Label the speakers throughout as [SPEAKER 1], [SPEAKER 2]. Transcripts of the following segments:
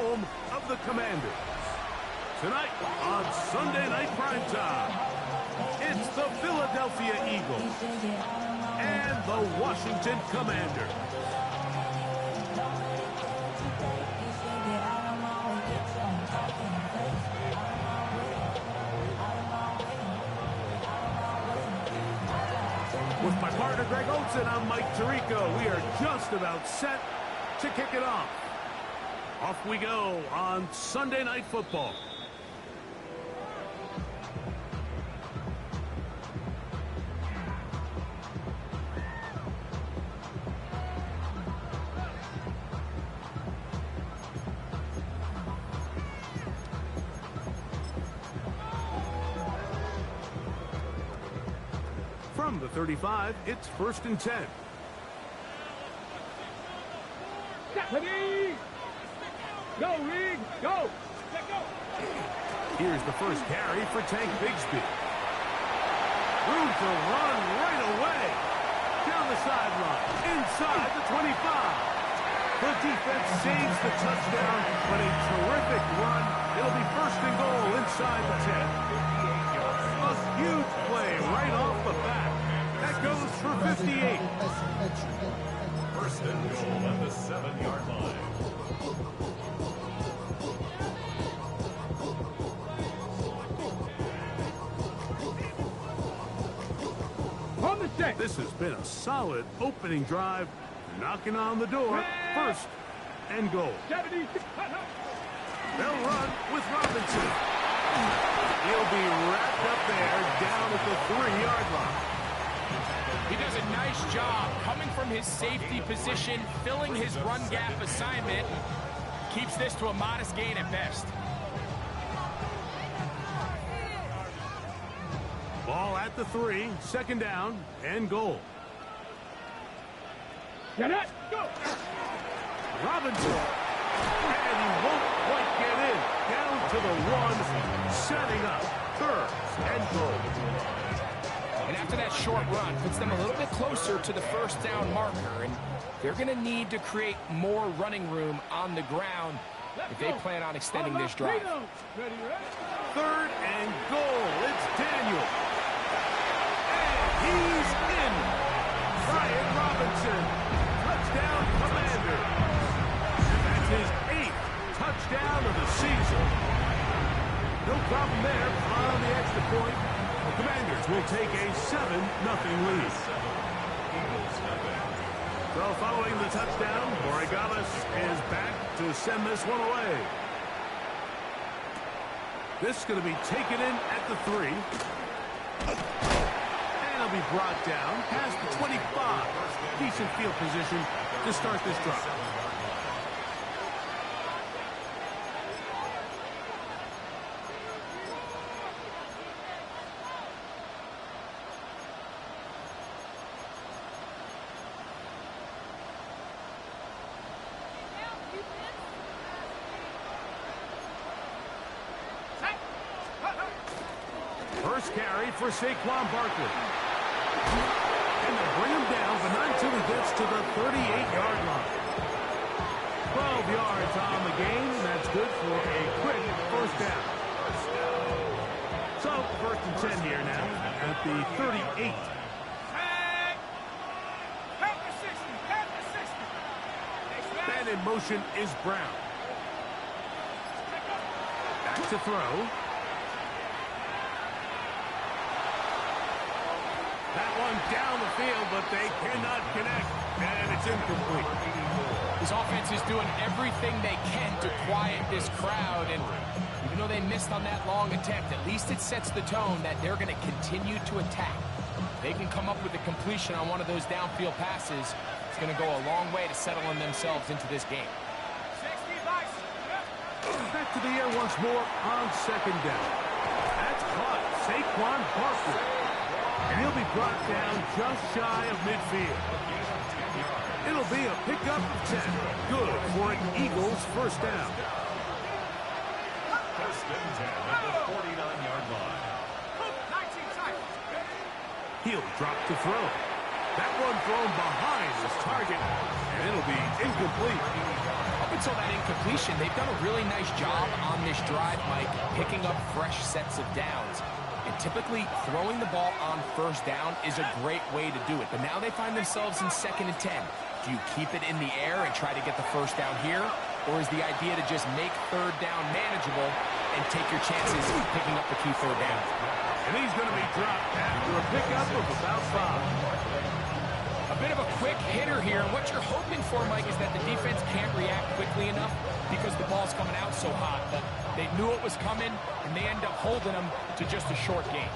[SPEAKER 1] home of the Commanders. Tonight on Sunday Night Primetime, it's the Philadelphia Eagles and the Washington Commanders. With my partner Greg Olson, I'm Mike Tirico. We are just about set to kick it off. Off we go on Sunday Night Football. From the 35, it's 1st and 10.
[SPEAKER 2] Ready? Go, Reed, go!
[SPEAKER 1] Here's the first carry for Tank Bigsby. Room to run right away. Down the sideline, inside the 25. The defense saves the touchdown, but a terrific run. It'll be 1st and goal inside the 10. A huge play right off the bat. That goes for 58.
[SPEAKER 3] 1st and goal at the 7-yard line.
[SPEAKER 2] On the set.
[SPEAKER 1] This has been a solid opening drive, knocking on the door. 1st and goal.
[SPEAKER 2] 70.
[SPEAKER 1] They'll run with Robinson. He'll be wrapped up there down at the 3-yard line.
[SPEAKER 4] He does a nice job coming from his safety position, filling his run gap assignment. Keeps this to a modest gain at best.
[SPEAKER 1] Ball at the 3, 2nd down and goal.
[SPEAKER 2] Get it, go!
[SPEAKER 1] Robinson. And he won't quite get in. Down to the 1, setting up 3rd and goal.
[SPEAKER 4] And after that short run, puts them a little bit closer to the 1st down marker. And they're going to need to create more running room on the ground if they plan on extending this drive.
[SPEAKER 1] 3rd and goal. It's Daniel. And he's in. Brian Robinson. Touchdown, Commander. That's his 8th touchdown of the season. No problem there on the extra point. The Commanders will take a 7-0 lead. So following the touchdown, Borregales is back to send this one away. This is going to be taken in at the 3. And it'll be brought down past the 25. Decent field position to start this drive. First carry for Saquon Barkley. And they'll bring him down, but not until he gets to the 38-yard line. 12 yards on the game. That's good for a quick 1st down. So, 1st and 10 here now at the 38. Man in motion is Brown. Back to throw. That one down the field, but they cannot connect, and it's incomplete.
[SPEAKER 4] This offense is doing everything they can to quiet this crowd, and even though they missed on that long attempt, at least it sets the tone that they're going to continue to attack. They can come up with a completion on one of those downfield passes. It's going to go a long way to settling themselves into this game.
[SPEAKER 1] Back to the air once more on 2nd down. That's caught. Saquon Barkley. And he'll be brought down just shy of midfield. It'll be a pickup of 10. Good for an Eagles 1st down.
[SPEAKER 3] 1st and 10 at the 49-yard line.
[SPEAKER 1] He'll drop to throw. That one thrown behind his target, and it'll be incomplete.
[SPEAKER 4] I'll until that incompletion, they've done a really nice job on this drive, Mike, picking up fresh sets of downs. And typically, throwing the ball on first down is a great way to do it. But now they find themselves in 2nd and 10. Do you keep it in the air and try to get the first down here? Or is the idea to just make 3rd down manageable and take your chances of picking up the key 3rd down?
[SPEAKER 1] And he's going to be dropped after a pickup of about 5.
[SPEAKER 4] A bit of a quick hitter here, and what you're hoping for, Mike, is that the defense can't react quickly enough because the ball's coming out so hot. But they knew it was coming, and they end up holding them to just a short gain.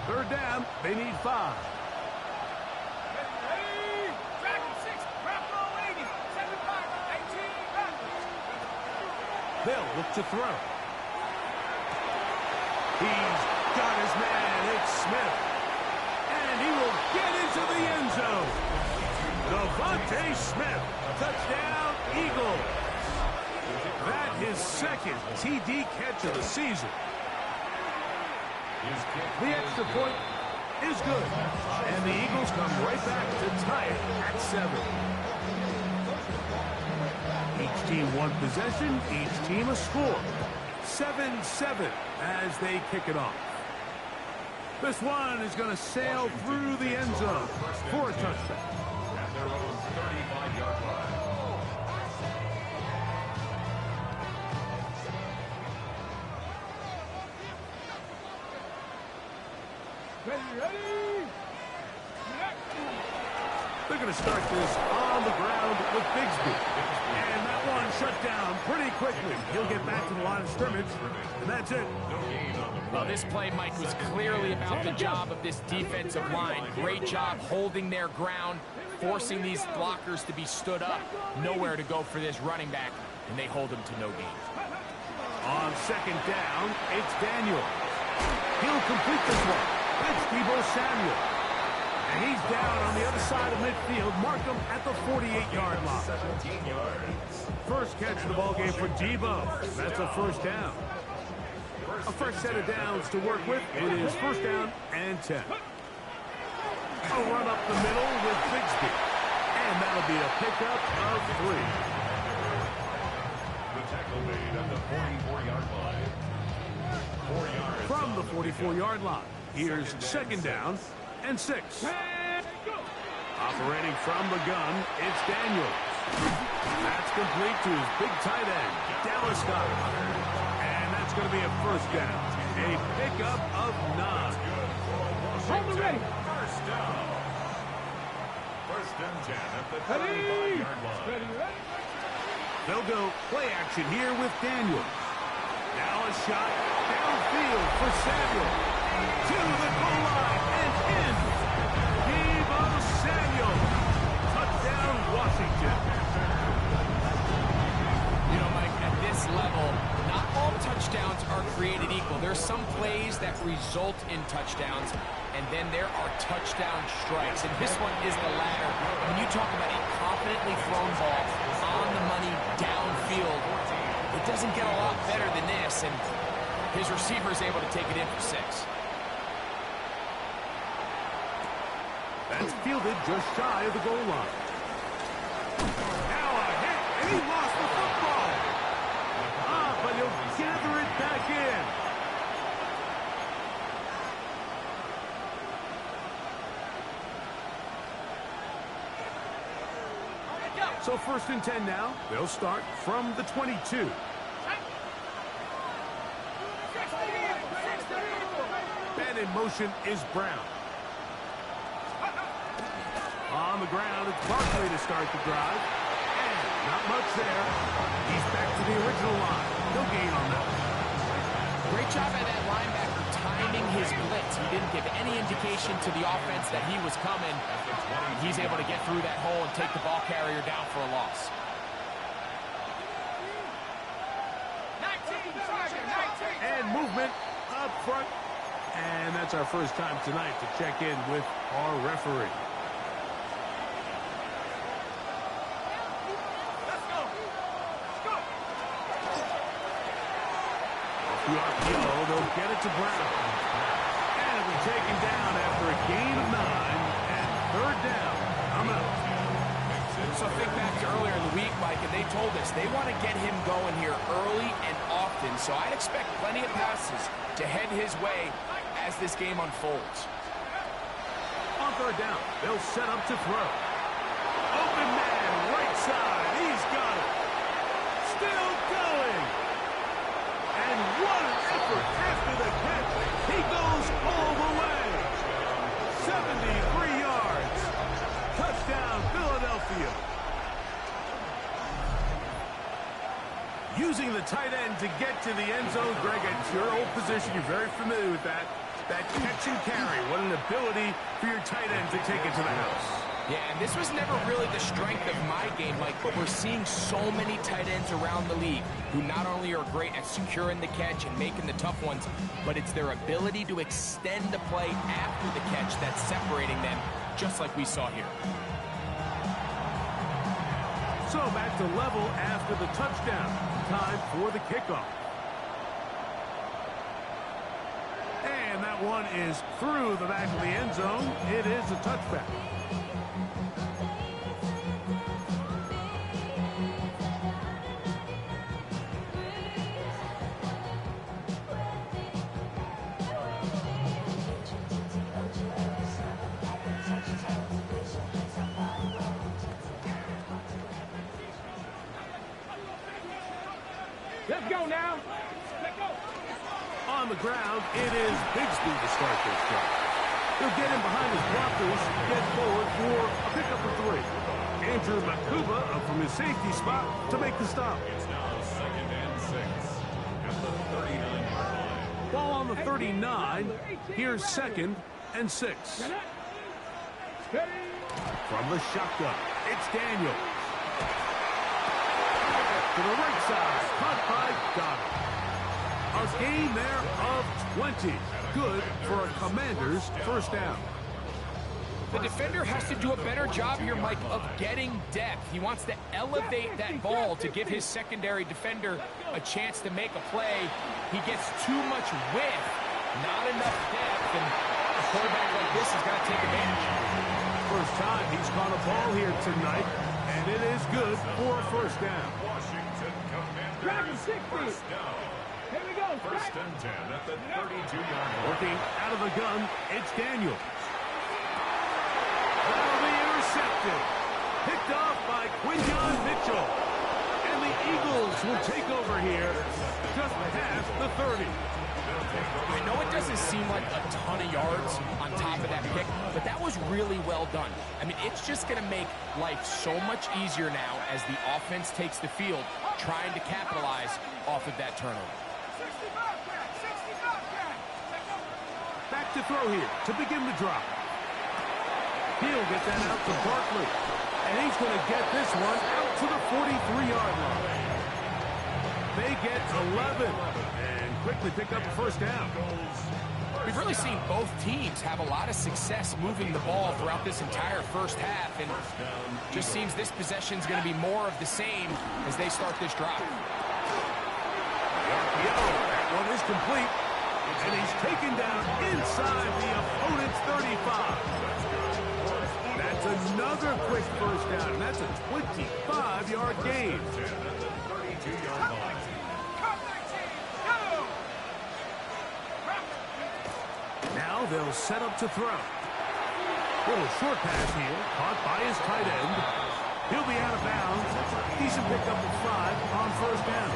[SPEAKER 1] 3rd down, they need 5. They'll look to throw. He's got his man, it's Smith. And he will get into the end zone. Devontae Smith, touchdown, Eagles. That his 2nd TD catch of the season. The extra point is good. And the Eagles come right back to tie it at 7. Each team one possession, each team a score. 7-7 as they kick it off. This one is going to sail through the end zone for a touchdown.
[SPEAKER 3] At their own 35-yard line.
[SPEAKER 2] Ready?
[SPEAKER 1] They're going to start this on the ground with Bigsby. And that one shut down pretty quickly. He'll get back to the line of scrimmage, and that's it.
[SPEAKER 4] Well, this play, Mike, was clearly about the job of this defensive line. Great job holding their ground, forcing these blockers to be stood up. Nowhere to go for this running back, and they hold him to no gain.
[SPEAKER 1] On 2nd down, it's Daniel. He'll complete this one. It's Deebo Samuel. And he's down on the other side of midfield. Mark him at the 48-yard line.
[SPEAKER 3] 17 yards.
[SPEAKER 1] First catch of the ballgame for Deebo. That's a 1st down. A fresh set of downs to work with. It is 1st down and 10. A run up the middle with Bigsby. And that'll be a pickup of 3.
[SPEAKER 3] The tackle made at the 44-yard line. 4 yards.
[SPEAKER 1] From the 44-yard line, here's 2nd down and 6. Operating from the gun, it's Daniels. That's complete to his big tight end, Dallas Goedert. And that's going to be a 1st down. A pickup of 9.
[SPEAKER 2] Hold it ready.
[SPEAKER 3] First down. 1st and 10 at the 35-yard line.
[SPEAKER 2] Ready?
[SPEAKER 1] They'll go play action here with Daniels. Now a shot downfield for Samuel. To the goal line and in. Deebo Samuel. Touchdown, Washington.
[SPEAKER 4] You know, Mike, at this level, not all touchdowns are created equal. There's some plays that result in touchdowns, and then there are touchdown strikes. And this one is the latter. When you talk about a confidently thrown ball on the money downfield, it doesn't get a lot better than this, and his receiver is able to take it in for 6.
[SPEAKER 1] That's fielded just shy of the goal line. Now a hit, and he lost the football. But he'll gather it back in. So 1st and 10 now. They'll start from the 22. And in motion is Brown. On the ground, it's Barkley to start the drive. And not much there. He's back to the original line. No gain on that.
[SPEAKER 4] Great job by that linebacker timing his blitz. He didn't give any indication to the offense that he was coming. And he's able to get through that hole and take the ball carrier down for a loss.
[SPEAKER 2] 19.
[SPEAKER 1] And movement up front. And that's our first time tonight to check in with our referee. The RPO, they'll get it to Brown. And it'll be taken down after a gain of 9. And 3rd down. I'm out.
[SPEAKER 4] So think back to earlier in the week, Mike, and they told us they want to get him going here early and often. So I'd expect plenty of passes to head his way as this game unfolds.
[SPEAKER 1] On third down, they'll set up to throw. Open man, right side. He's got it. Still going. And what an effort after the catch. He goes all the way. 73 yards. Touchdown, Philadelphia. Using the tight end to get to the end zone, Greg, it's your old position. You're very familiar with that. That catch and carry. What an ability for your tight end to take it to the house.
[SPEAKER 4] Yeah, and this was never really the strength of my game, Mike, but we're seeing so many tight ends around the league who not only are great at securing the catch and making the tough ones, but it's their ability to extend the play after the catch that's separating them, just like we saw here.
[SPEAKER 1] So back to level after the touchdown. Time for the kickoff. And that one is through the back of the end zone. It is a touchback.
[SPEAKER 2] Let's go now. Let's go.
[SPEAKER 1] On the ground, it is Bigsby to start this drive. He'll get in behind his blockers, get forward for a pickup of 3. Andrew Makuba up from his safety spot to make the stop.
[SPEAKER 3] It's now 2nd and 6 at the 39-yard line.
[SPEAKER 1] Ball on the 39. Here's 2nd and 6. From the shotgun, it's Daniel. To the right side, caught by Goddard. A gain there of 20. Good for a Commander's first down.
[SPEAKER 4] The defender has to do a better job here, Mike, of getting depth. He wants to elevate that ball to give his secondary defender a chance to make a play. He gets too much width, not enough depth, and a quarterback like this has got to take advantage.
[SPEAKER 1] First time he's caught a ball here tonight, and it is good for a first down.
[SPEAKER 3] Washington
[SPEAKER 2] Track
[SPEAKER 3] Commanders
[SPEAKER 2] 60.
[SPEAKER 3] first down.
[SPEAKER 2] Here we go.
[SPEAKER 3] 1st and 10 at the 32-yard line.
[SPEAKER 1] Working out of the gun, it's Daniel. That'll be intercepted. Picked off by Quinyon Mitchell. And the Eagles will take over here just past the 30.
[SPEAKER 4] I know it doesn't seem like a ton of yards on top of that pick, but that was really well done. I mean, it's just going to make life so much easier now as the offense takes the field, trying to capitalize off of that turnover.
[SPEAKER 1] Back to throw here to begin the drive. He'll get that out to Barkley. And he's going to get this one out to the 43-yard line. They get 11 and quickly pick up a first down.
[SPEAKER 4] We've really seen both teams have a lot of success moving the ball throughout this entire first half, and just seems this possession is going to be more of the same as they start this drive.
[SPEAKER 1] That one is complete, and he's taken down inside the opponent's 35. That's another quick first down, and that's a 25-yard gain. Now they'll set up to throw. Little short pass here, caught by his tight end. He'll be out of bounds. Decent pickup of 5 on first down.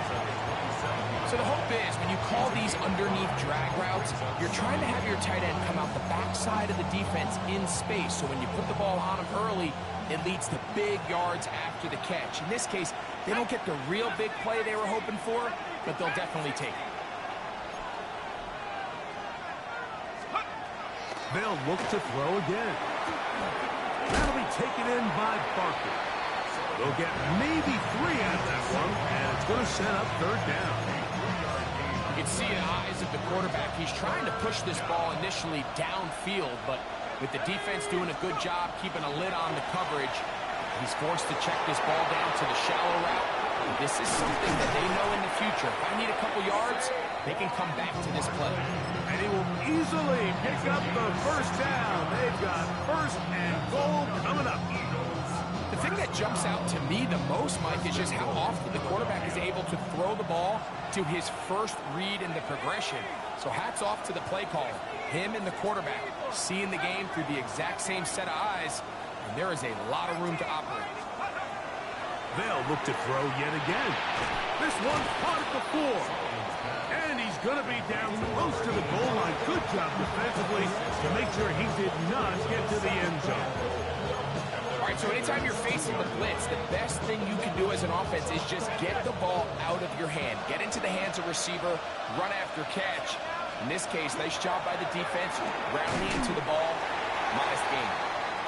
[SPEAKER 4] So the hope is when you call these underneath drag routes, you're trying to have your tight end come out the backside of the defense in space. So when you put the ball on him early, it leads to big yards after the catch. In this case, they don't get the real big play they were hoping for, but they'll definitely take it.
[SPEAKER 1] They'll look to throw again. That'll be taken in by Barkley. They'll get maybe 3 out of that one, and it's going to set up third down.
[SPEAKER 4] You can see in the eyes of the quarterback, he's trying to push this ball initially downfield, but with the defense doing a good job keeping a lid on the coverage, he's forced to check this ball down to the shallow route. This is something that they know in the future. If I need a couple yards, they can come back to this play.
[SPEAKER 1] And he will easily pick up the first down. They've got 1st and goal coming up.
[SPEAKER 4] The thing that jumps out to me the most, Mike, is just how often the quarterback is able to throw the ball to his first read in the progression. So hats off to the play caller. Him and the quarterback seeing the game through the exact same set of eyes, and there is a lot of room to operate.
[SPEAKER 1] They'll look to throw yet again. This one's caught at the 4. And he's going to be down close to the goal line. Good job defensively to make sure he did not get to the end zone.
[SPEAKER 4] All right, so anytime you're facing the blitz, the best thing you can do as an offense is just get the ball out of your hand. Get into the hands of receiver, run after catch. In this case, nice job by the defense, rounding into the ball. Modest gain.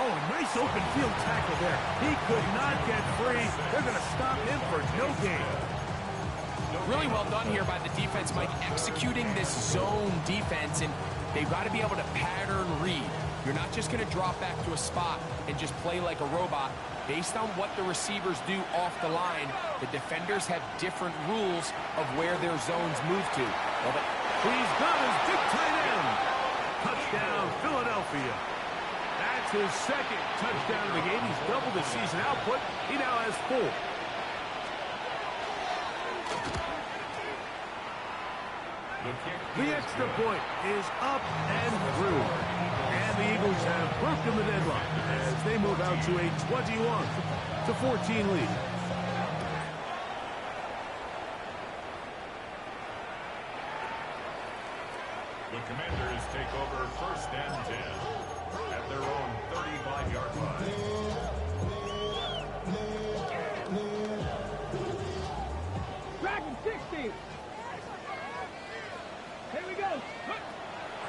[SPEAKER 1] Oh, a nice open field tackle there. He could not get free. They're going to stop him for no gain.
[SPEAKER 4] Really well done here by the defense, Mike, executing this zone defense, and they've got to be able to pattern read. You're not just going to drop back to a spot and just play like a robot. Based on what the receivers do off the line, the defenders have different rules of where their zones move to. Well,
[SPEAKER 1] he's got his big tight end. Touchdown, Philadelphia. That's his second touchdown of the game. He's doubled his season output. He now has 4. The extra point is up and through. And the Eagles have broken the deadlock as they move out to a 21-14 lead.
[SPEAKER 3] The Commanders take over 1st and 10 at their own 35-yard line.
[SPEAKER 2] Dragon 60. Here we go.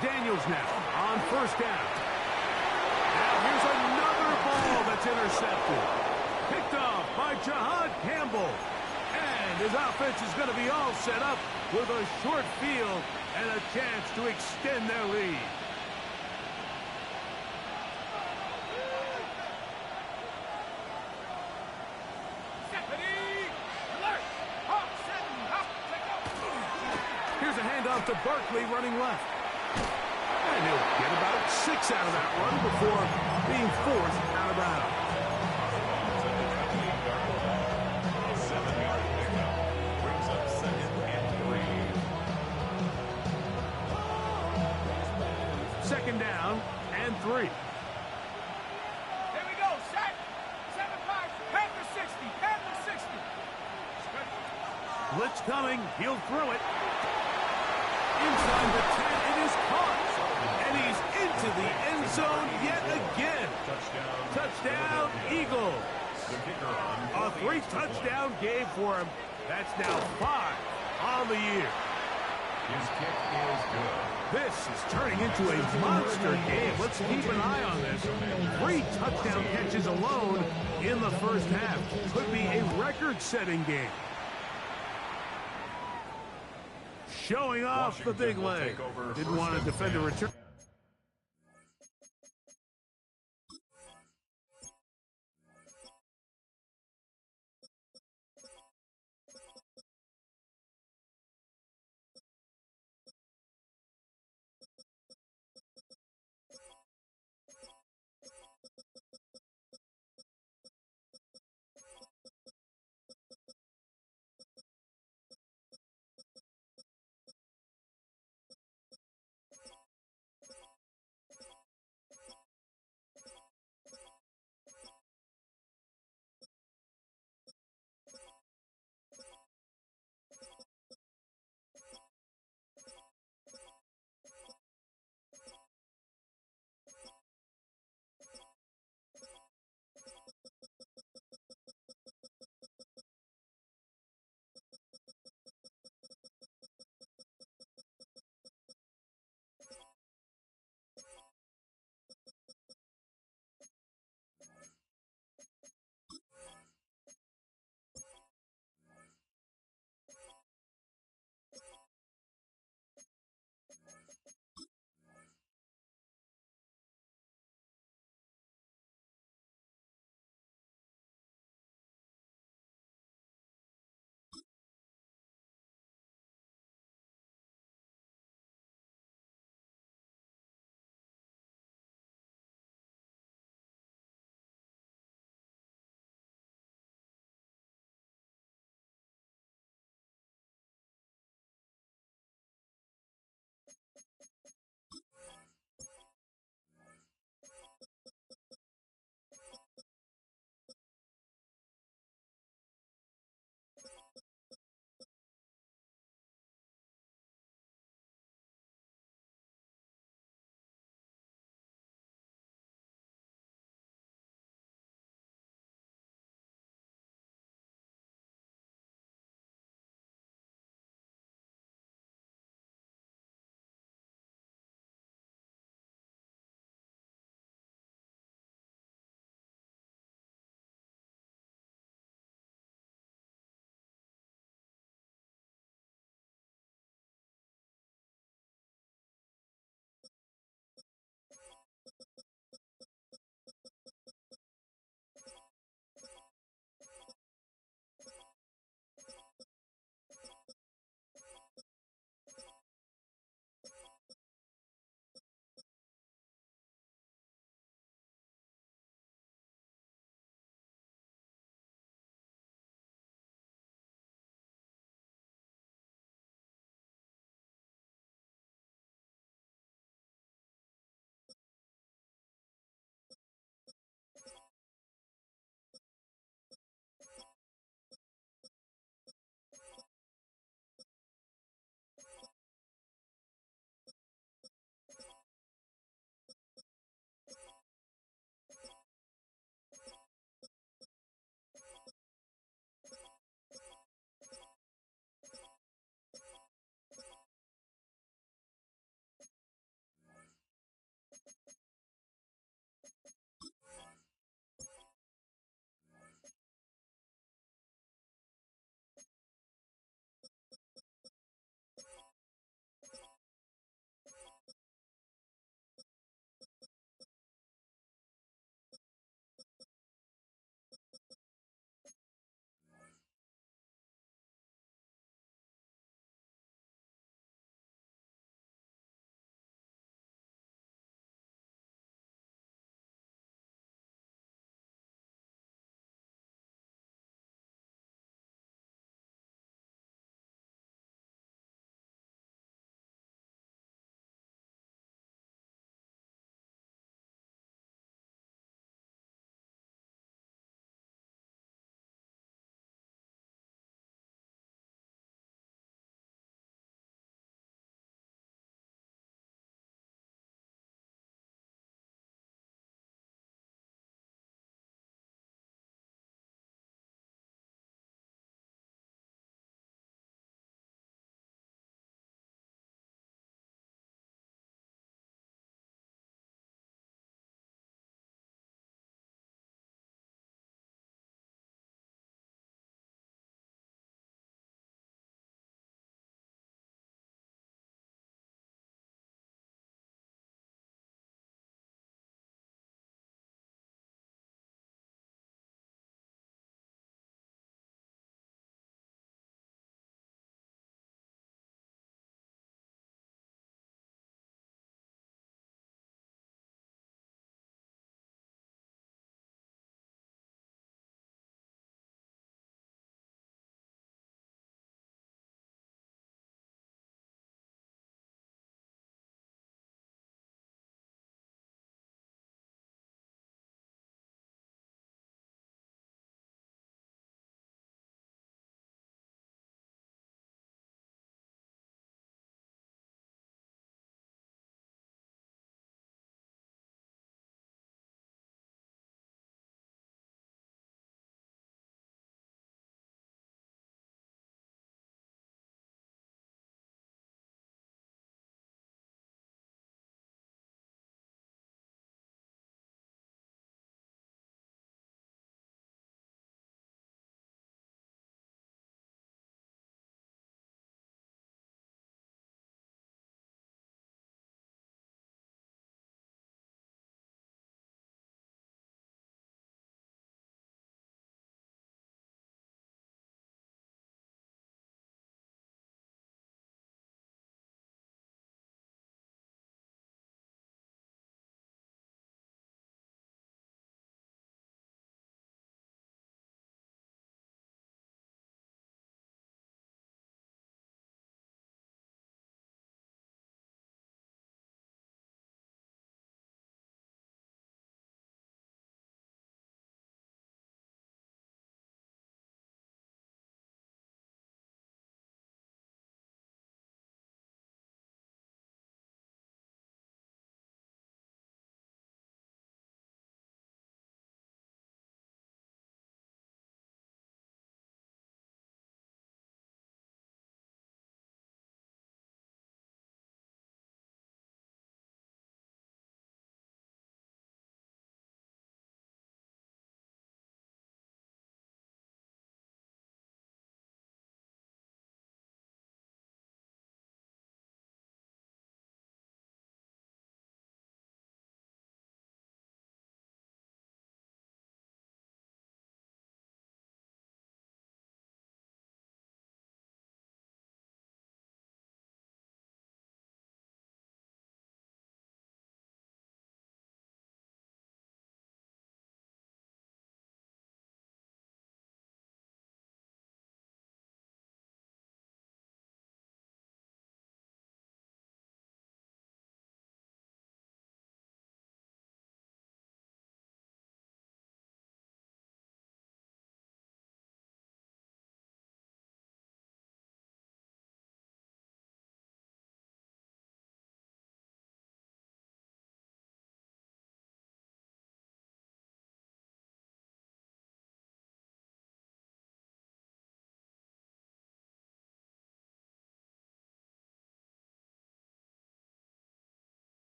[SPEAKER 1] Daniels now on 1st down. Now here's another ball that's intercepted. Picked off by Jahad Campbell. And his offense is going to be all set up with a short field and a chance to extend their lead. Here's a handoff to Barkley running left. And he'll get about 6 out of that run before being forced out of bounds.
[SPEAKER 3] 7-yard pickup brings up 2nd and 3.
[SPEAKER 1] 2nd down and 3.
[SPEAKER 2] Here we go. Set. 7-5. Panther 60. Panther 60.
[SPEAKER 1] Blitz coming. He'll throw it. Inside the 10. It is caught. And he's into the end zone yet again. Touchdown, Eagles. A 3-touchdown game for him. That's now 5 on the year.
[SPEAKER 3] His kick is good.
[SPEAKER 1] This is turning into a monster game. Let's keep an eye on this. 3 touchdown catches alone in the first half. Could be a record-setting game. Showing off the big leg. Didn't want to defend a return.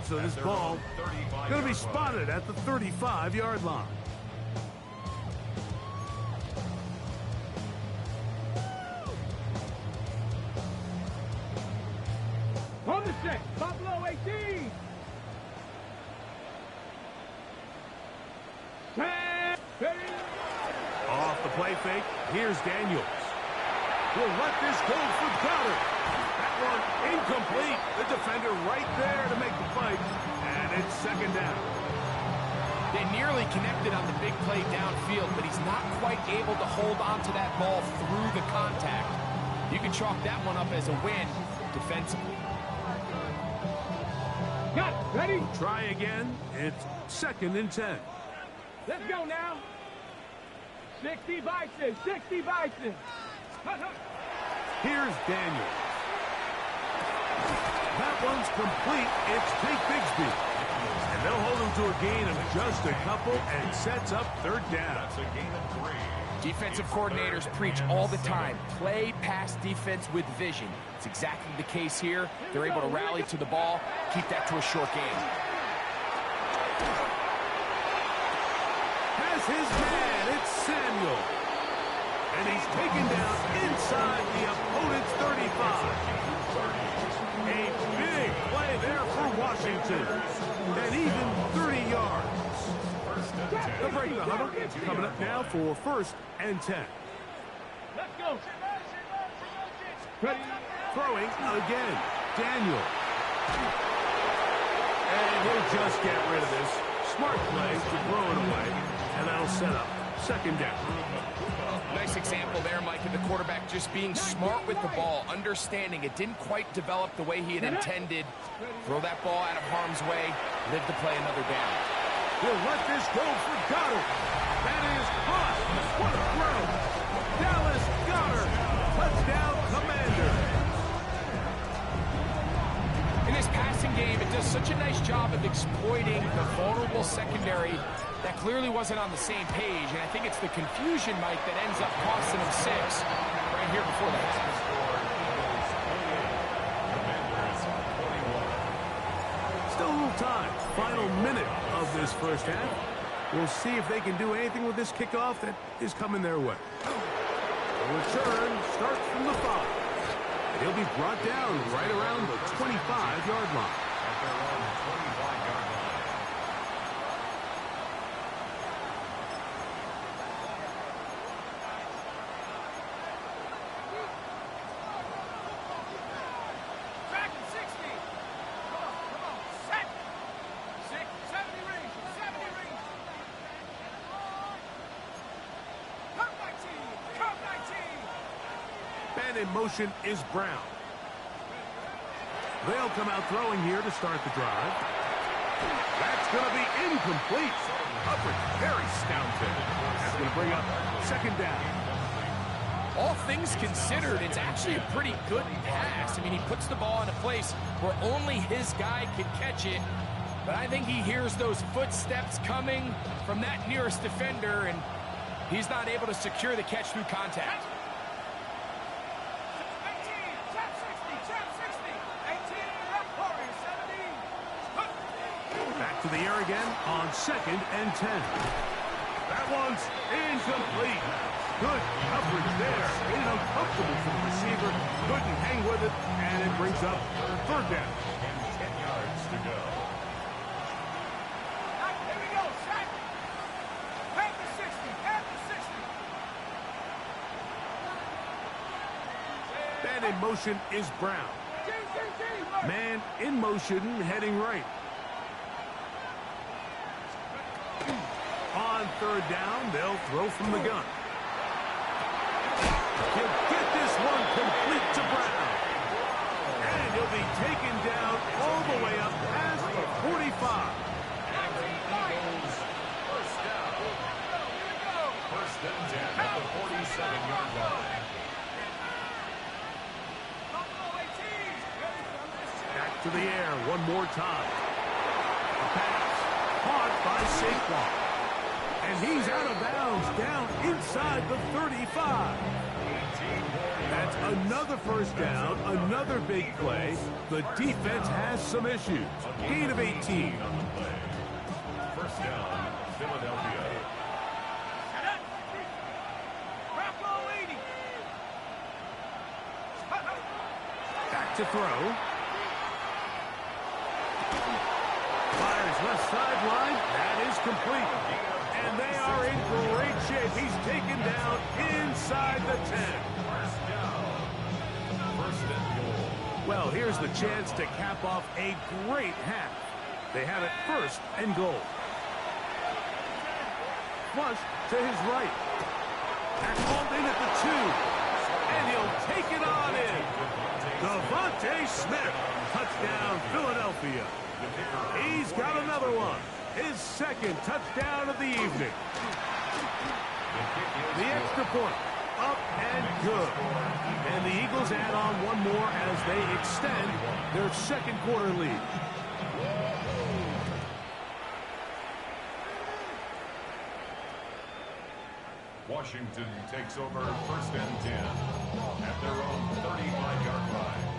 [SPEAKER 1] so this ball going to be spotted at the 35-yard line.
[SPEAKER 2] On the set, Buffalo 18.
[SPEAKER 1] Off the play fake, here's Daniels. Will let this go for Goddard. That one incomplete. The defender right there to make the fight, and it's second down.
[SPEAKER 4] They nearly connected on the big play downfield, but he's not quite able to hold on to that ball through the contact. You can chalk that one up as a win defensively.
[SPEAKER 2] Got it. Ready?
[SPEAKER 1] Try again. It's second and 10.
[SPEAKER 2] Let's go now. 60 Bison. 60 Bison.
[SPEAKER 1] Here's Daniels. That one's complete. It's Tate Bigsby. And they'll hold him to a gain of just a couple and sets up third down.
[SPEAKER 3] That's a gain of 3.
[SPEAKER 4] Defensive coordinators preach all the time, play pass defense with vision. It's exactly the case here. They're able to rally to the ball, keep that to a short game.
[SPEAKER 1] Has his man, it's Samuel. And he's taken down inside the opponent's 35. A big play there for Washington. And even 30 yards. The break the huddle. Coming up now for first and 10.
[SPEAKER 2] Let's go. Ready?
[SPEAKER 1] Throwing again. Daniel. And he'll just get rid of this. Smart play to throw it away. And that'll set up second down.
[SPEAKER 4] Nice example there, Mike, of the quarterback just being smart with the ball, understanding it didn't quite develop the way he had intended. Throw that ball out of harm's way, live to play another down.
[SPEAKER 1] He'll let this go for Goddard. That is caught. What a throw. Dallas Goddard. Touchdown, Commander.
[SPEAKER 4] In this passing game, it does such a nice job of exploiting the vulnerable secondary that clearly wasn't on the same page, and I think it's the confusion, Mike, that ends up costing him 6 right here before the half.
[SPEAKER 1] Still a little time. Final minute of this first half. We'll see if they can do anything with this kickoff that is coming their way. The return starts from the 5. He'll be brought down right around the 25-yard line.
[SPEAKER 3] At their own 25-yard line.
[SPEAKER 2] Track at 60. Come on. Set. 70 rings. 70 rings. Come 19. Come 19.
[SPEAKER 1] And in motion is Brown. They'll come out throwing here to start the drive. That's going to be incomplete. Coverage very stout there. That's going to bring up second down.
[SPEAKER 4] All things considered, it's actually a pretty good pass. I mean, he puts the ball in a place where only his guy can catch it. But I think he hears those footsteps coming from that nearest defender, and he's not able to secure the catch through contact.
[SPEAKER 2] 18. Trap 60. Trap 60. 18. Left corner. 17.
[SPEAKER 1] Back to the air again on second and 10. That one's incomplete. Good coverage there. Made it uncomfortable for the receiver. Couldn't hang with it, and it brings up third down.
[SPEAKER 3] And 10 yards to go.
[SPEAKER 2] Here we go. Set. Back to 60. Back to 60.
[SPEAKER 1] Man in motion is Brown. Man in motion, heading right. On third down, they'll throw from the gun. He'll get this one complete to Brown. And he'll be taken down all the way up past the 45.
[SPEAKER 3] And the Eagles first down. First and 10 at the 47-yard line.
[SPEAKER 1] Back to the air one more time. A pass caught by Saquon. And he's out of bounds, down inside the 35. That's another first down, another big play. The defense has some issues. Gain of 18.
[SPEAKER 3] First down, Philadelphia.
[SPEAKER 1] Back to throw. Fires left sideline. That is complete. And they are in great shape. He's taken down inside the 10.
[SPEAKER 3] First and goal.
[SPEAKER 1] Well, here's the chance to cap off a great half. They have it first and goal. Flush to his right. Back called in at the 2. And he'll take it on in. Devontae Smith. Touchdown, Philadelphia. He's got another one. His second touchdown of the evening. The extra point. Up and good. And the Eagles add on one more as they extend their second quarter lead.
[SPEAKER 3] Washington takes over first and 10 at their own 35-yard line.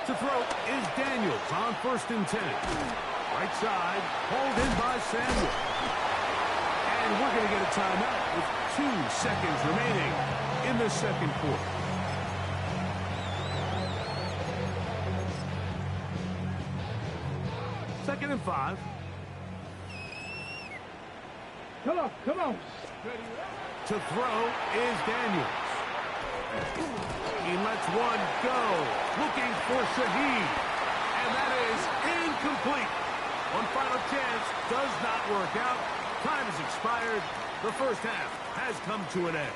[SPEAKER 1] To throw is Daniels on first and 10. Right side, pulled in by Samuel. And we're going to get a timeout with 2 seconds remaining in the second quarter. Second and 5.
[SPEAKER 2] Come on, come on.
[SPEAKER 1] To throw is Daniels. He lets one go. Looking for Shaheed. And that is incomplete. One final chance does not work out. Time has expired. The first half has come to an end.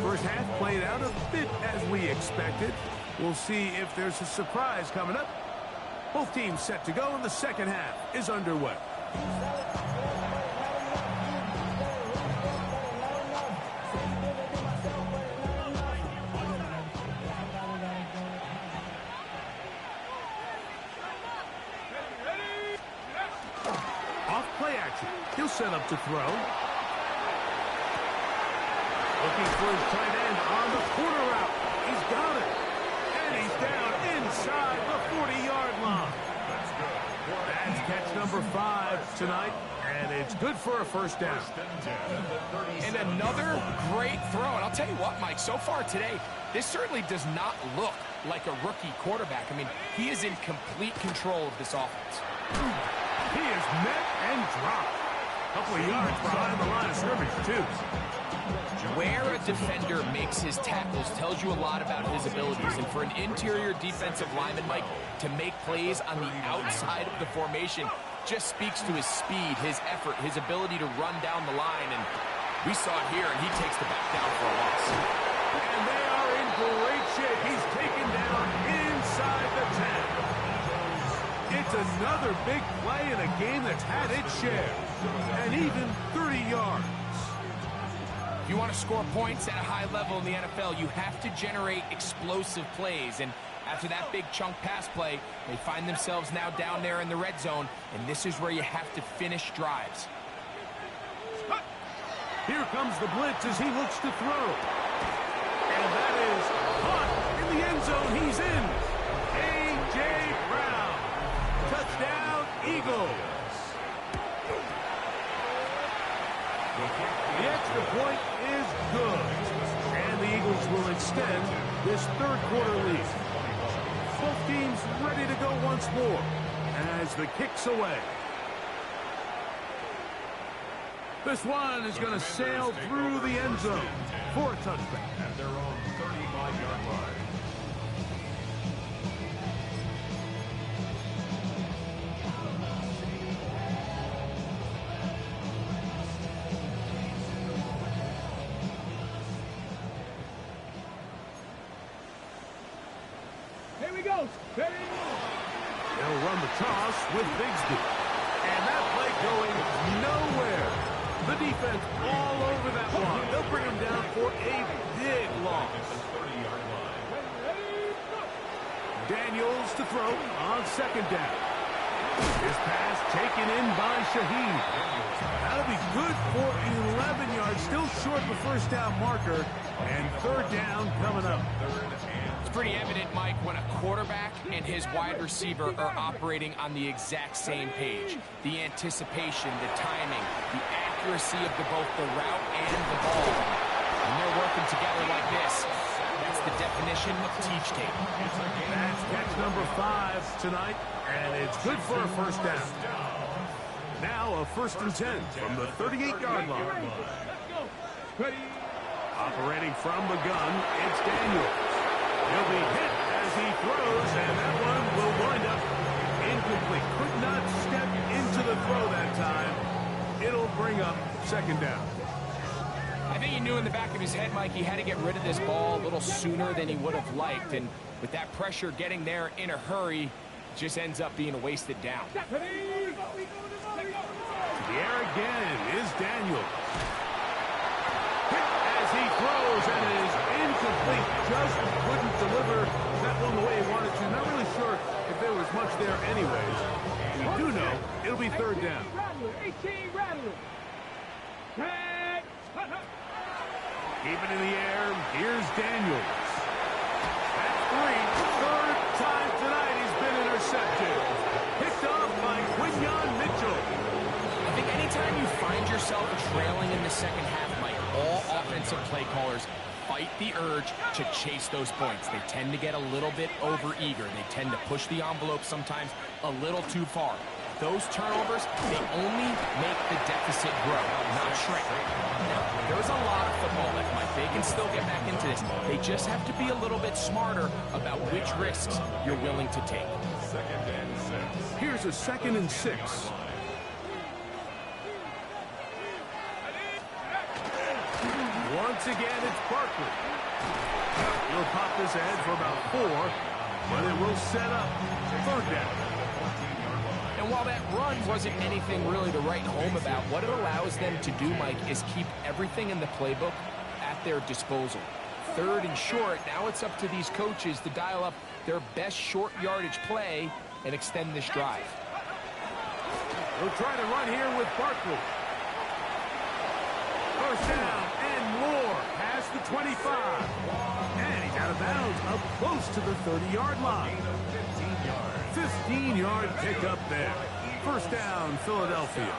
[SPEAKER 1] First half played out a bit as we expected. We'll see if there's a surprise coming up. Both teams set to go, and the second half is underway. Off play action. He'll set up to throw. Looking for his tight end on the corner route. He's got it. And he's down inside the 40-yard line. That's catch number 5 tonight. And it's good for a first down.
[SPEAKER 4] And another great throw. And I'll tell you what, Mike, so far today, this certainly does not look like a rookie quarterback. I mean, he is in complete control of this offense.
[SPEAKER 1] He is met and dropped. A couple of yards behind the line of scrimmage, too.
[SPEAKER 4] Where a defender makes his tackles tells you a lot about his abilities. And for an interior defensive lineman, Mike, to make plays on the outside of the formation just speaks to his speed, his effort, his ability to run down the line. And we saw it here, and he takes the back down for a loss.
[SPEAKER 1] And they are in great shape. He's taken down inside the 10. It's another big play in a game that's had its share. And even 30 yards.
[SPEAKER 4] If you want to score points at a high level in the NFL, you have to generate explosive plays. And after that big chunk pass play, they find themselves now down there in the red zone. And this is where you have to finish drives.
[SPEAKER 1] Here comes the blitz as he looks to throw. And that is caught in the end zone. He's in. A.J. Brown. Touchdown, Eagles. The extra point is good. And the Eagles will extend this third quarter lead. Both teams ready to go once more as the kick's away. This one is going to sail through the end zone for a touchback.
[SPEAKER 3] At their own 35-yard line.
[SPEAKER 2] Here we go.
[SPEAKER 1] toss with Bigsby. And that play going nowhere. The defense all over that one. They'll bring him down for a big loss. Daniels to throw on second down. His pass taken in by Shaheed. That'll be good for 11 yards. Still short the first down marker. And third down coming up.
[SPEAKER 4] It's pretty evident, Mike, when a quarterback and his wide receiver are operating on the exact same page. The anticipation, the timing, the accuracy of both the route and the ball. When they're working together like this, that's the definition of teach tape.
[SPEAKER 1] That's catch number 5 tonight, and it's good for a first down. Now a 1st and 10 from the 38-yard line. Operating from the gun, it's Daniels. He'll be hit as he throws, and that one will wind up incomplete. Could not step into the throw that time. It'll bring up second down.
[SPEAKER 4] I think he knew in the back of his head, Mike, he had to get rid of this ball a little sooner than he would have liked. And with that pressure getting there in a hurry, it just ends up being a wasted down.
[SPEAKER 1] To the air again is Daniels. Hit as he throws, and it is incomplete. Just couldn't deliver that one the way he wanted to. Not really sure if there was much there anyways. We do know it'll be third down.
[SPEAKER 2] 18 Rattler.
[SPEAKER 1] Keep it in the air. Here's Daniels. That's 3. Third time tonight he's been intercepted. Picked off by Quinyon Mitchell.
[SPEAKER 4] I think anytime you find yourself trailing in the second half, Mike, all offensive play callers fight the urge to chase those points. They tend to get a little bit overeager. They tend to push the envelope sometimes a little too far. Those turnovers, they only make the deficit grow, not shrink. Now, there's a lot of football left, Mike. They can still get back into this. They just have to be a little bit smarter about which risks you're willing to take.
[SPEAKER 1] Here's a 2nd and 6. Once again, it's Barkley. He'll pop this ahead for about 4, but it will set up third down.
[SPEAKER 4] And while that run wasn't anything really to write home about, what it allows them to do, Mike, is keep everything in the playbook at their disposal. Third and short, now it's up to these coaches to dial up their best short yardage play and extend this drive.
[SPEAKER 1] We'll try to run here with Barkley. First down and more past the 25. And he's out of bounds up close to the 30-yard line. 15-yard pickup there. First down, Philadelphia.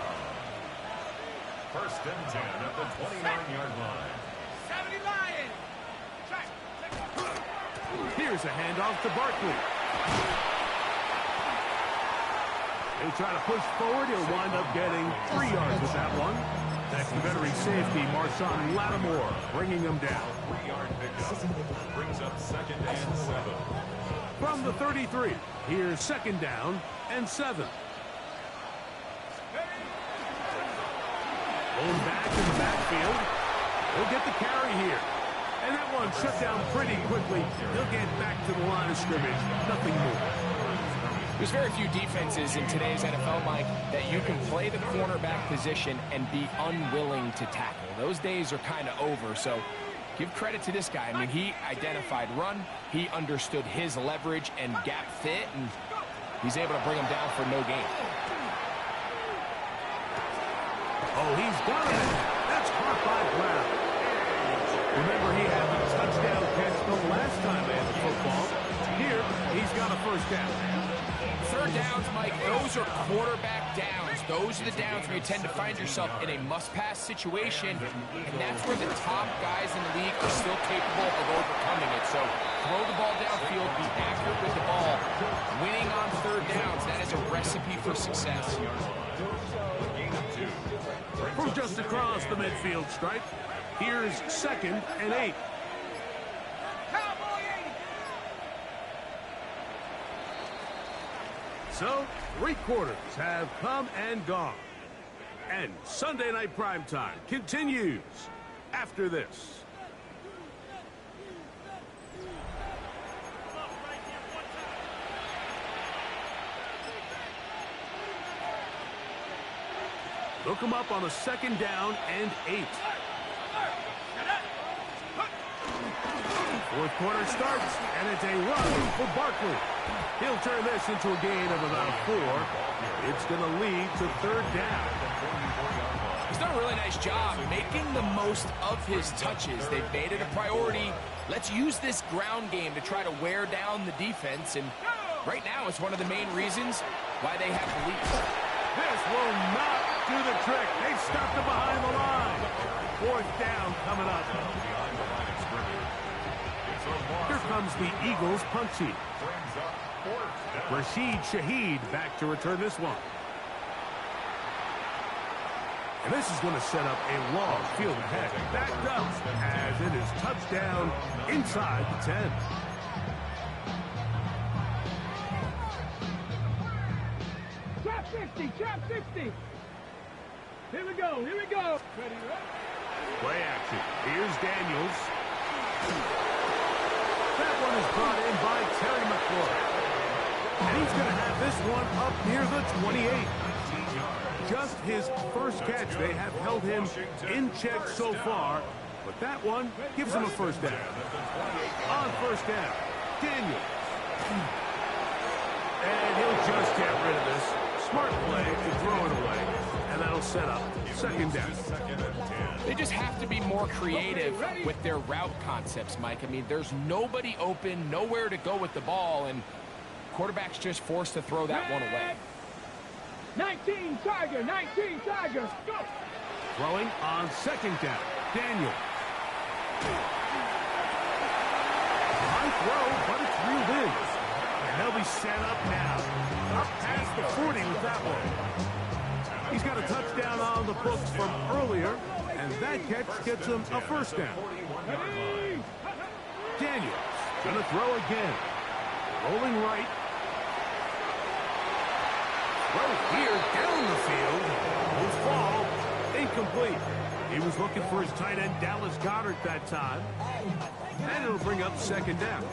[SPEAKER 3] 1st and 10 at the 29-yard line.
[SPEAKER 2] 70 Lions.
[SPEAKER 1] Here's a handoff to Barkley. He'll try to push forward. He'll wind up getting 3 yards with that one. That's the veteran safety, Marshawn Lattimore, bringing him down.
[SPEAKER 3] 3-yard pickup. Brings up 2nd and 7.
[SPEAKER 1] From the 33, here's 2nd down and 7. Going back in the backfield. He'll get the carry here. And that one shut down pretty quickly. He'll get back to the line of scrimmage. Nothing more.
[SPEAKER 4] There's very few defenses in today's NFL, Mike, that you can play the cornerback position and be unwilling to tackle. Those days are kind of over, so give credit to this guy. I mean, he identified run, he understood his leverage and gap fit, and he's able to bring him down for no gain.
[SPEAKER 1] Oh, he's got it. That's caught by Brown. Remember, he had the touchdown catch the last time they had the football. Here, he's got a first down.
[SPEAKER 4] Third downs, Mike, those are quarterback downs. Those are the downs where you tend to find yourself in a must-pass situation, and that's where the top guys in the league are still capable of overcoming it. So throw the ball downfield, be accurate with the ball. Winning on third downs, that is a recipe for success.
[SPEAKER 1] From just across the midfield stripe, here's 2nd and 8. So, 3 quarters have come and gone. And Sunday Night Primetime continues after this. Look him up on a 2nd down and 8. 4th quarter starts, and it's a run for Barkley. He'll turn this into a gain of about 4. It's going to lead to 3rd down.
[SPEAKER 4] He's done a really nice job making the most of his touches. They've made it a priority. Let's use this ground game to try to wear down the defense, and right now it's one of the main reasons why they have the lead.
[SPEAKER 1] This will not do the trick. They've stopped it behind the line. 4th down coming up. Here comes the Eagles punt team. Rashid Shaheed back to return this one. And this is going to set up a long field ahead. Backed up as it is touchdown inside the 10.
[SPEAKER 2] Trap 50, trap 50. Here we go, here we go. Ready,
[SPEAKER 1] Play action. Here's Daniels. That one is brought in by Terry McLaurin. And he's going to have this one up near the 28. Just his first catch. They have held him in check so far, but that one gives him a 1st down. On 1st down, Daniels. And he'll just get rid of this. Smart play to throw it away, and that'll set up 2nd down.
[SPEAKER 4] They just have to be more creative with their route concepts, Mike. I mean, there's nobody open, nowhere to go with the ball, and quarterback's just forced to throw that one away.
[SPEAKER 2] 19 Tiger, 19 Tiger. Go.
[SPEAKER 1] Throwing on 2nd down, Daniel. High throw, but it's reeled in. And they'll be set up now. Up past the 40 with that one. He's got a touchdown on the books from earlier, and that catch gets him a 1st down. Daniels gonna throw again. Rolling right. Throw here down the field. Will fall. Incomplete. He was looking for his tight end Dallas Goedert that time. And it'll bring up 2nd down.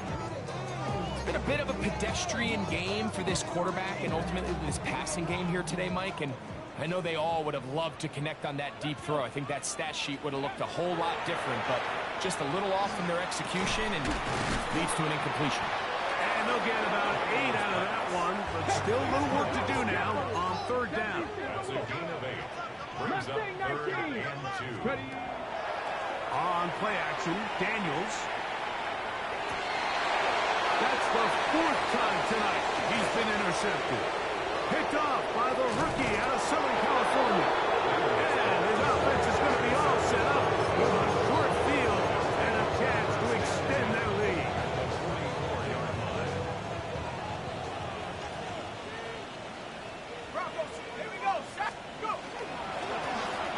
[SPEAKER 4] It's been a bit of a pedestrian game for this quarterback and ultimately this passing game here today, Mike. And I know they all would have loved to connect on that deep throw. I think that stat sheet would have looked a whole lot different, but just a little off in their execution and leads to an incompletion.
[SPEAKER 1] And they'll get about 8 out of that one, but still a little work to do now on 3rd down.
[SPEAKER 3] That's a gain of 8. Brings up 3rd and 2.
[SPEAKER 2] Ready.
[SPEAKER 1] On play action, Daniels. That's the 4th time tonight he's been intercepted. Picked off by the rookie out of Southern California. And his offense is going to be all set up with a short field and a chance to extend their lead.
[SPEAKER 2] Broncos, here we go. Set, go.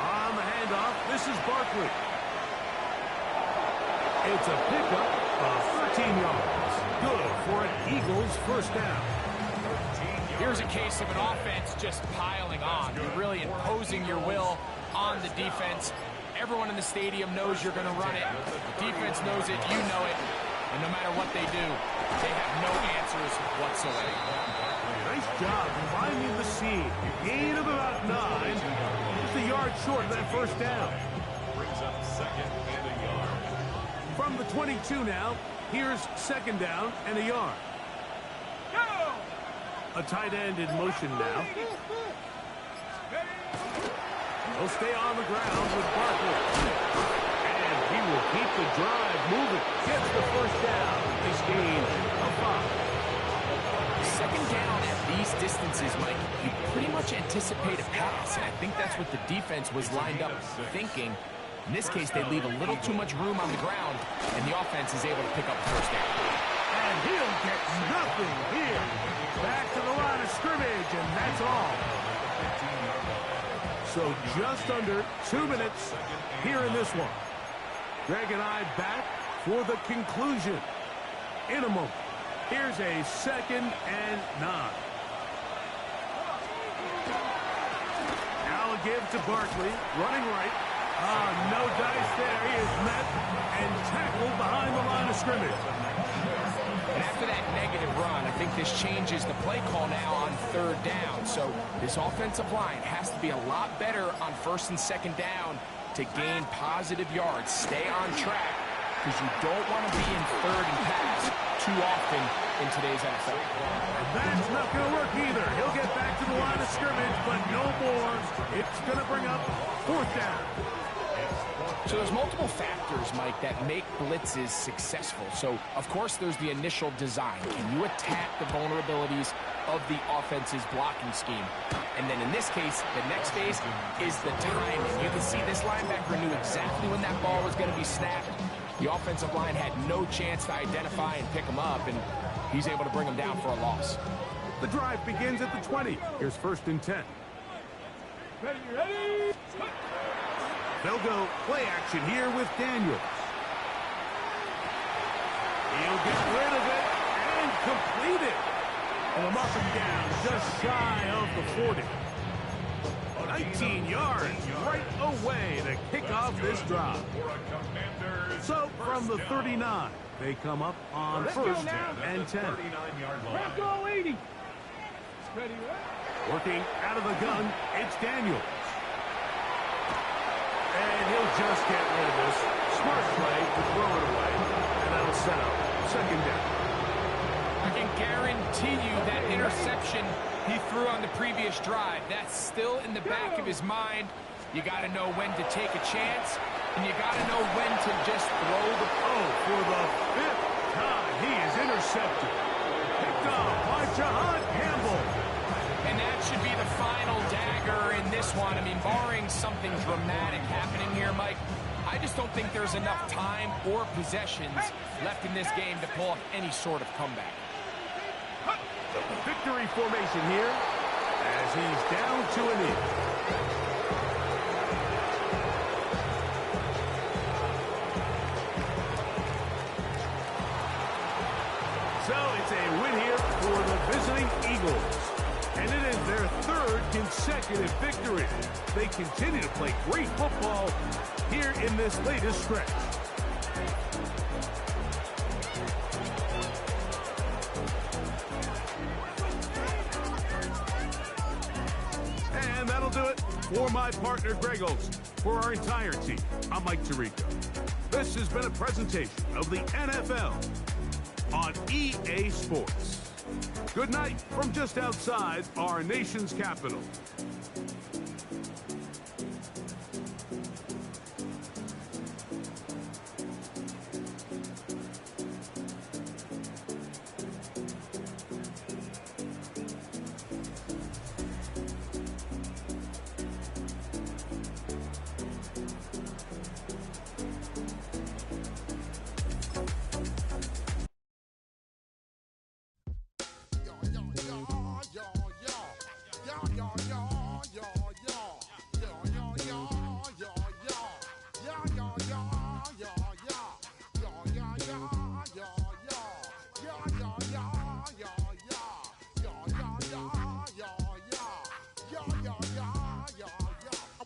[SPEAKER 1] On the handoff, this is Barkley. It's a pickup of 13 yards. Good for an Eagles 1st down.
[SPEAKER 4] Here's a case of an offense just piling on. You're really imposing your will on the defense. Everyone in the stadium knows you're going to run it. The defense knows it, you know it. And no matter what they do, they have no answers whatsoever.
[SPEAKER 1] Nice job finding the seam. Gain of about 9. Just a yard short of that 1st down.
[SPEAKER 3] Brings up 2nd and a yard.
[SPEAKER 1] From the 22 now, here's 2nd down and a yard. A tight end in motion now. He'll stay on the ground with Barkley. And he will keep the drive moving. Gets the 1st down. This gain of 5.
[SPEAKER 4] 2nd down at these distances, Mike, you pretty much anticipate a pass. And I think that's what the defense was lined up thinking. In this case, they leave a little too much room on the ground, and the offense is able to pick up the 1st down.
[SPEAKER 1] And he'll get nothing here. Back to the line of scrimmage, and that's all. So just under 2 minutes here in this one. Greg and I back for the conclusion in a moment. Here's a 2nd and 9. Now a give to Barkley, running right. No dice there. He is met and tackled behind the line of scrimmage.
[SPEAKER 4] And after that negative run, I think this changes the play call now on third down. So this offensive line has to be a lot better on first and second down to gain positive yards. Stay on track, because you don't want to be in third and pass too often in today's NFL.
[SPEAKER 1] And that's not going to work either. He'll get back to the line of scrimmage, but no more. It's going to bring up fourth down.
[SPEAKER 4] So there's multiple factors, Mike, that make blitzes successful. So, of course, there's the initial design. Can you attack the vulnerabilities of the offense's blocking scheme? And then in this case, the next phase is the timing. You can see this linebacker knew exactly when that ball was going to be snapped. The offensive line had no chance to identify and pick him up, and he's able to bring him down for a loss.
[SPEAKER 1] The drive begins at the 20. Here's first and 10.
[SPEAKER 2] Ready?
[SPEAKER 1] They'll go play action here with Daniels. He'll get rid of it and complete it. And a muffin down just shy of the 40. 19 yards right away to kick off this drive. So from the 39, they come up on first and 10.
[SPEAKER 2] Let's go, 80. Ready, right?
[SPEAKER 1] Working out of the gun, it's Daniels. And he'll just get rid of this. Smart play to throw it away. And that'll set up second down.
[SPEAKER 4] I can guarantee you that interception he threw on the previous drive, that's still in the back of his mind. You got to know when to take a chance, and you got to know when to just throw the...
[SPEAKER 1] Oh, for the fifth time, he is intercepted. Picked off by Jahan Campbell.
[SPEAKER 4] And that should be the final dagger in this one. I mean, barring something dramatic happening here, Mike, I just don't think there's enough time or possessions left in this game to pull off any sort of comeback.
[SPEAKER 1] Victory formation here as he's down to a knee. So it's a win here for the visiting Eagles. And it is their third consecutive victory. They continue to play great football here in this latest stretch. And that'll do it for my partner, Greg Olson. For our entire team, I'm Mike Tirico. This has been a presentation of the NFL on EA Sports. Good night from just outside our nation's capital.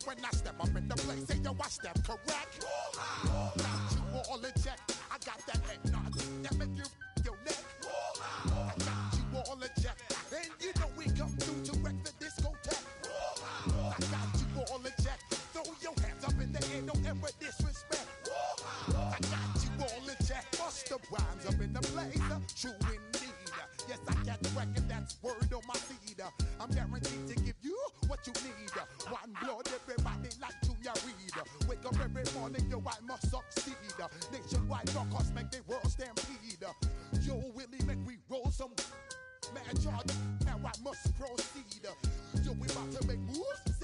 [SPEAKER 5] When I step up in the place, say yo, I step correct. Got you all in check. I got that head nod that make you your neck. I got you all in check, and you know we come through to wreck the discotheque. I got you all in check. Throw your hands up in the air, don't ever disrespect. I got you all in check. Bust the rhymes up in the place, true indeed. Yes, I got the record, that's word on my seed. I'm guaranteed to give you what you need. One blood, everybody like Junior Reed. Wake up every morning, yo, I must succeed. Nationwide rockers make the world stampede. Yo, Willie, make we roll some mad charge. Now I must proceed. Yo, we about to make moves.